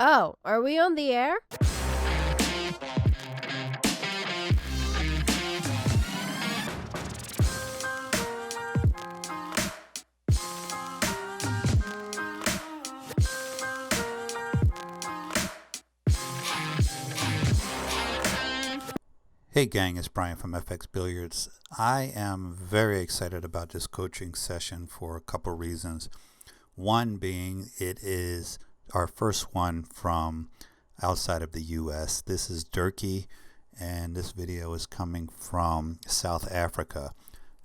Oh, are we on the air? Hey gang, it's Bryan from FXBilliards. I am very excited about this coaching session for a couple reasons. One being it is our first one from outside of the US. This is Durkee, and this video is coming from South Africa.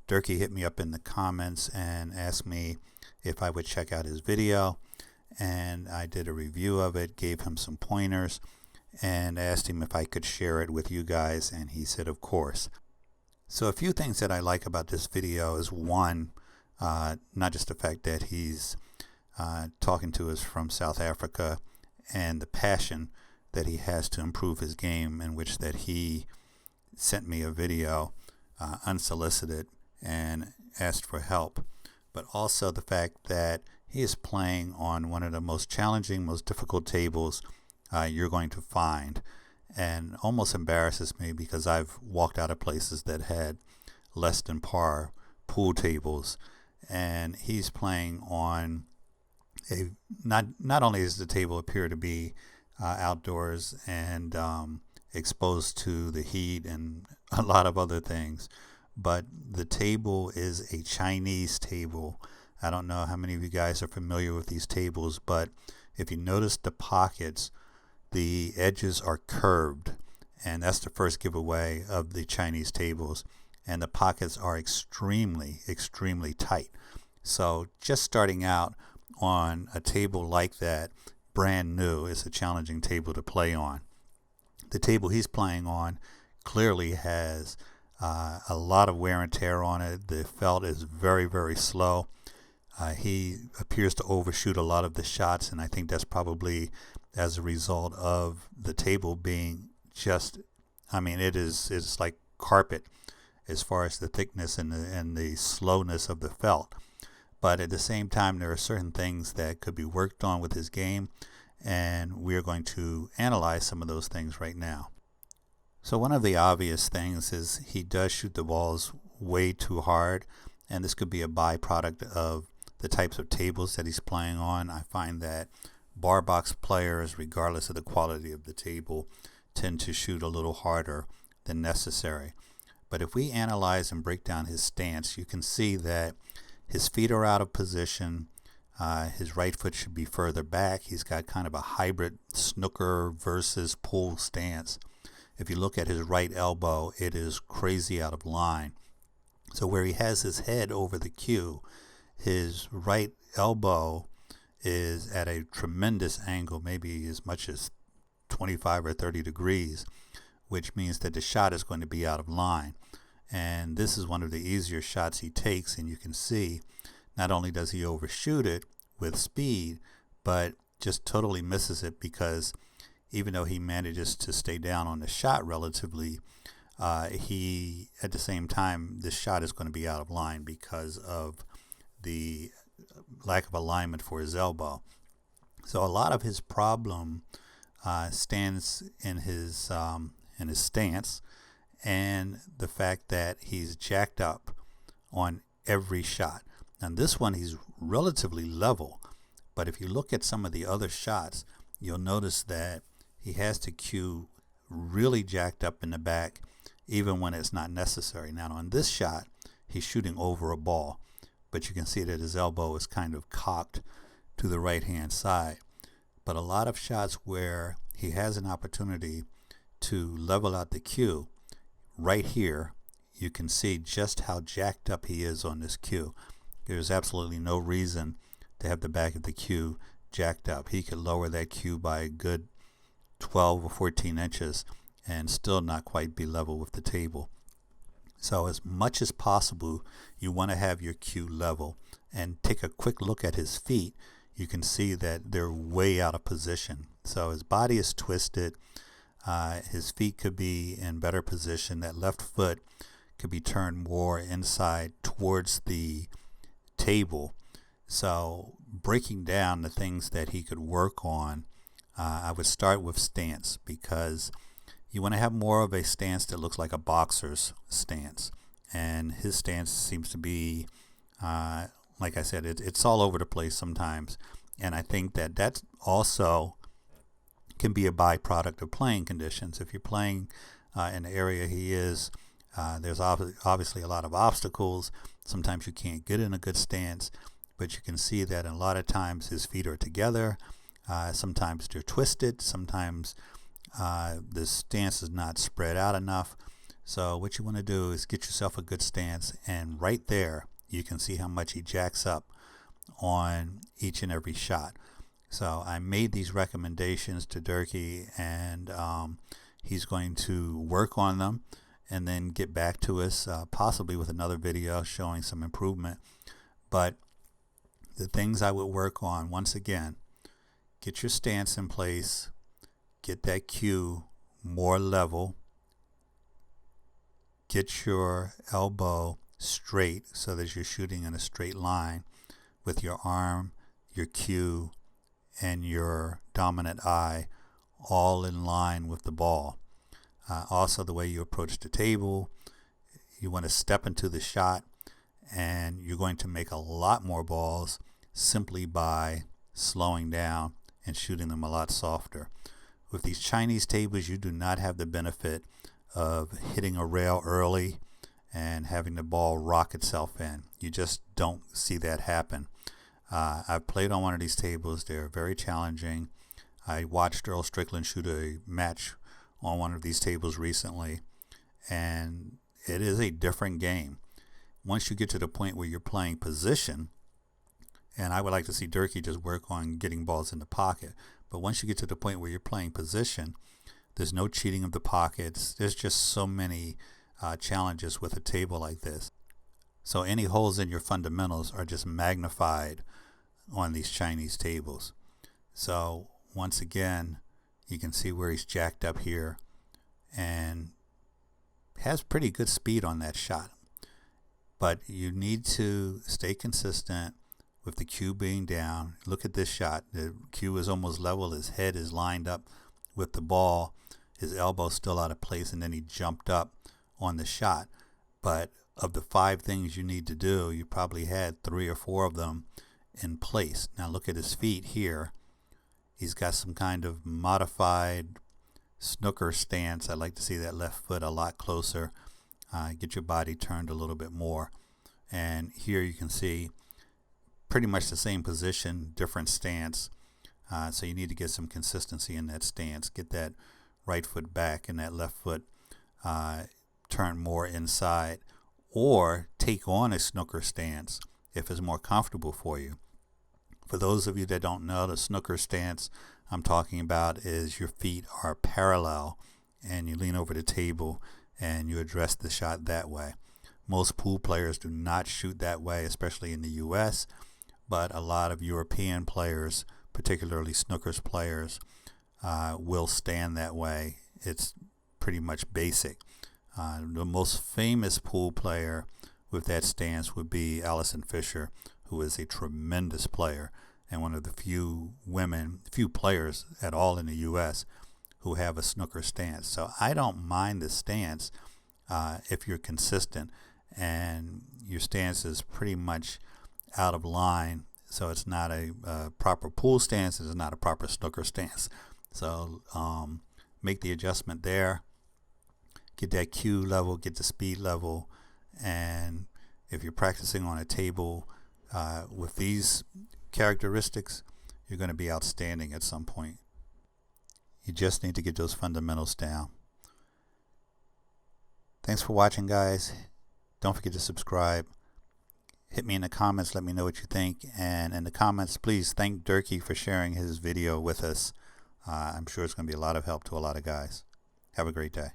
Durkee hit me up in the comments and asked me if I would check out his video, and I did a review of it, gave him some pointers, and asked him if I could share it with you guys, and he said of course. So a few things that I like about this video is one, not just the fact that he's talking to us from South Africa and the passion that he has to improve his game, in which that he sent me a video unsolicited and asked for help, but also the fact that he is playing on one of the most challenging, most difficult tables you're going to find, and almost embarrasses me because I've walked out of places that had less than par pool tables, and he's playing on a not only does the table appear to be outdoors and exposed to the heat and a lot of other things, but the table is a Chinese table. I don't know how many of you guys are familiar with these tables, but if you notice the pockets, the edges are curved, and that's the first giveaway of the Chinese tables, and the pockets are extremely tight. So just starting out on a table like that, brand new, is a challenging table to play on. The table he's playing on clearly has a lot of wear and tear on it. The felt is very slow. He appears to overshoot a lot of the shots, and I think that's probably as a result of the table being just, it's like carpet as far as the thickness and the slowness of the felt. But at the same time, there are certain things that could be worked on with his game, and we're going to analyze some of those things right now. So one of the obvious things is he does shoot the balls way too hard, and this could be a byproduct of the types of tables that he's playing on. I find that bar box players, regardless of the quality of the table, tend to shoot a little harder than necessary. But if we analyze and break down his stance, you can see that his feet are out of position. His right foot should be further back. He's got kind of a hybrid snooker versus pool stance. If you look at his right elbow, it is crazy out of line. So where he has his head over the cue, his right elbow is at a tremendous angle, maybe as much as 25 or 30 degrees, which means that the shot is going to be out of line. And this is one of the easier shots he takes, and you can see not only does he overshoot it with speed, but just totally misses it, because even though he manages to stay down on the shot relatively, he, at the same time, this shot is going to be out of line because of the lack of alignment for his elbow. So a lot of his problem stands in his stance, and the fact that he's jacked up on every shot. And this one he's relatively level, but if you look at some of the other shots, you'll notice that he has to cue really jacked up in the back, even when it's not necessary. Now on this shot, he's shooting over a ball, but you can see that his elbow is kind of cocked to the right hand side. But a lot of shots where he has an opportunity to level out the cue, right here you can see just how jacked up he is on this cue. There's absolutely no reason to have the back of the cue jacked up. He could lower that cue by a good 12 or 14 inches and still not quite be level with the table. So as much as possible, you want to have your cue level, and take a quick look at his feet. You can see that they're way out of position. So his body is twisted. His feet could be in better position. That left foot could be turned more inside towards the table. So breaking down the things that he could work on I would start with stance, because you want to have more of a stance that looks like a boxer's stance. And his stance seems to be, like I said, it's all over the place sometimes. And I think that that's also can be a byproduct of playing conditions. If you're playing in the area he is, there's obviously a lot of obstacles. Sometimes you can't get in a good stance, but you can see that a lot of times his feet are together. Sometimes they're twisted. Sometimes the stance is not spread out enough. So what you want to do is get yourself a good stance, and right there you can see how much he jacks up on each and every shot. So I made these recommendations to Durkee, and he's going to work on them and then get back to us, possibly with another video showing some improvement. But the things I would work on, once again, get your stance in place, get that cue more level, get your elbow straight so that you're shooting in a straight line with your arm, your cue, and your dominant eye all in line with the ball. Also, the way you approach the table, you want to step into the shot, and you're going to make a lot more balls simply by slowing down and shooting them a lot softer. With these Chinese tables, you do not have the benefit of hitting a rail early and having the ball rock itself in. You just don't see that happen. I've played on one of these tables. They're very challenging. I watched Earl Strickland shoot a match on one of these tables recently, and it is a different game. Once you get to the point where you're playing position, and I would like to see Durkee just work on getting balls in the pocket, but once you get to the point where you're playing position, there's no cheating of the pockets. There's just so many challenges with a table like this. So any holes in your fundamentals are just magnified on these Chinese tables. So once again, you can see where he's jacked up here and has pretty good speed on that shot. But you need to stay consistent with the cue being down. Look at this shot. The cue is almost level. His head is lined up with the ball. His elbow's still out of place, and then he jumped up on the shot. But of the 5 things you need to do, you probably had 3 or 4 of them in place. Now look at his feet here. He's got some kind of modified snooker stance. I'd like to see that left foot a lot closer. Get your body turned a little bit more. And here you can see pretty much the same position, different stance. So you need to get some consistency in that stance. Get that right foot back and that left foot turn more inside, or take on a snooker stance if it's more comfortable for you. For those of you that don't know, the snooker stance I'm talking about is your feet are parallel and you lean over the table and you address the shot that way. Most pool players do not shoot that way, especially in the US, but a lot of European players, particularly snookers players, will stand that way. It's pretty much basic. The most famous pool player with that stance would be Alison Fisher, who is a tremendous player and one of the few players at all in the US who have a snooker stance. So I don't mind the stance if you're consistent and your stance is pretty much out of line. So it's not a proper pool stance, it's not a proper snooker stance. So make the adjustment there, get that cue level, get the speed level, and if you're practicing on a table with these characteristics, you're going to be outstanding at some point. You just need to get those fundamentals down. Thanks for watching, guys. Don't forget to subscribe. Hit me in the comments, let me know what you think, and in the comments please thank Durkee for sharing his video with us. I'm sure it's going to be a lot of help to a lot of guys. Have a great day.